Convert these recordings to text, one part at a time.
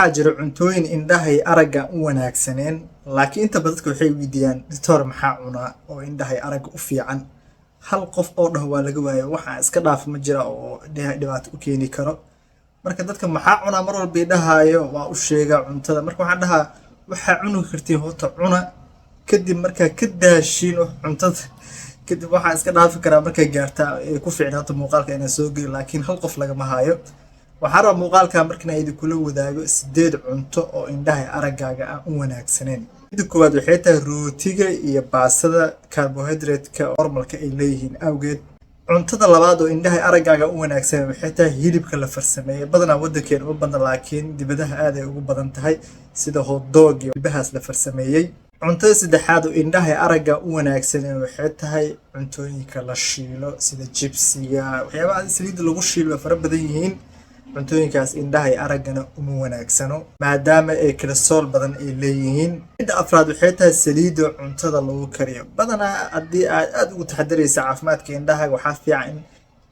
waxaa jira cuntooyin indhaha iyo aragga u wanaagsaneen laakiin inta badan dadka waxay weydiiyaan doctor maxaa cunaa oo indhaha iyo aragga u fiican. Hal qof oo dhaho waa laga waayo waxa iska dhaaf ma jira oo indhaha dhibaato u keeni karo. Marka dadka maxaa cunaa mar walba idhahayo waa u sheegaa cuntada. Marka waxaan dhahaa waxaa cuni kartiin horta cuna kadib markaa ka daashiin cuntada kadib waxaa iska dhaafi karaa markay gaartaa ay ku fiicnaato muuqaalka inaan soo geliyo laakiin hal qof lagama hayo. waxaan rabaa muuqaalka markana idin kula wadaago 8 cunto oo indhaha araggaaga aan u wanaagsaneen. Midda koowaad waxay tahay rootiga iyo baastada carbohydrate-ka normalka ay leeyihiin awgeed. Cuntada labaad oo indhaha araggaaga u wanaagsan waxay tahay hilibka la farsameeyay. Badanaa waddankeena uma badna laakiin dibadaha aad ay ugu badan tahay sida hot dog iyo hilbahaas la farsameeyay. Cuntada saddexaad oo indhaha aragga u wanaagsan waxay tahay cuntooyinka la shiilo sida jibsiga waxyaabaha saliidda lagu shiilo fara badan yihiin. cuntooyinkaas indhaha iyo araggana uma wanaagsano maadaama ay cholesterol badan ay leeyihiin. Midda afraad waxay tahay saliidda cuntada lagu kariyo. Badanaa haddii aad ugu taxadaraysa caafimaadka indhaha waxaa fiican in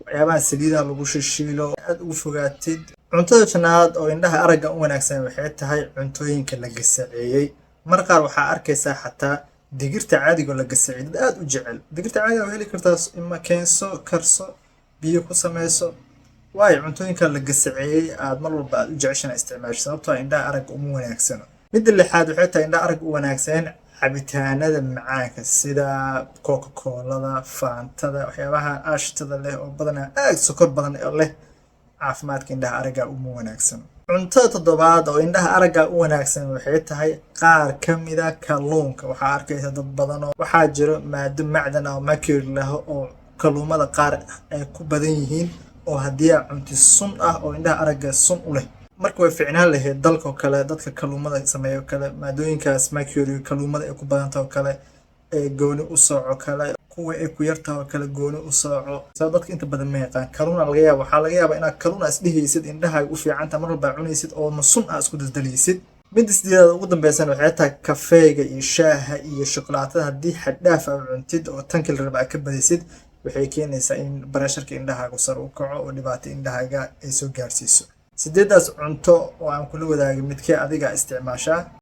waxyaabaha saliidaha lagu shiilo aad ugu fogaatid. Cuntada shanaad oo indhaha aragga u wanaagsan waxay tahay cuntooyinka la gasaceeyay. Mar qaar waxaa arkaysaa xataa digirta caadiga oo la gasaceeyay dad aad u jecel. Digirta caadiga oo heli kartaa ima keenso karso biyo ku sameyso waayo cuntooyinka la gasaceeyay aad mar walba aad u jeceshahay isticmaasho sababtoo ah indhaha aragga uma wanaagsano. Midda lixaad waxay tahay indhaha aragga u wanaagsan cabitaanada macaanka sida Coca-Cola-da, Fanta-da, waxyaabaha aashtada leh oo badanaa aad sokor badan leh caafimaadka indhaha aragga uma wanaagsano. Cuntada toddobaad oo indhaha aragga u wanaagsan waxay tahay qaar ka mid ah kalluunka. Waxaa arkaysa dad badan oo waxaa jiro maado macdan ah oo mercury leh oo kalluumada qaar ay ku badan yihiin oo haddii aad cunto sun ah oo indhaha aragga sun u leh. Marka way fiicnaan lahayd dalka kale dadka kalluumada sameeyo kale maadooyinkaas mercury kalluumada ay ku badan tahay kale ee gooni u sooco kale kuwa ay ku yartahay kale gooni u sooco. Sabab dadka inta badan ma yaqaan kalluun waxaa laga yaabaa inaad kalluun is dhihaysid indhaha u fiican tahay mar walba cunaysid oo sun ah isku dadalisid. Midda sideedaad ugu dambaysan waxay tahay kafeega iyo shaaha iyo shukulaatada haddii xad dhaaf ah cuntid oo tankil raba ka badisid waxay keenaysaa in barasharka indhahaaga sare u kaco oo dhibaato indhahaaga ay soo gaarsiiso. 8daas cunto oo aan kula wadaagay midkee adiga isticmaashaa.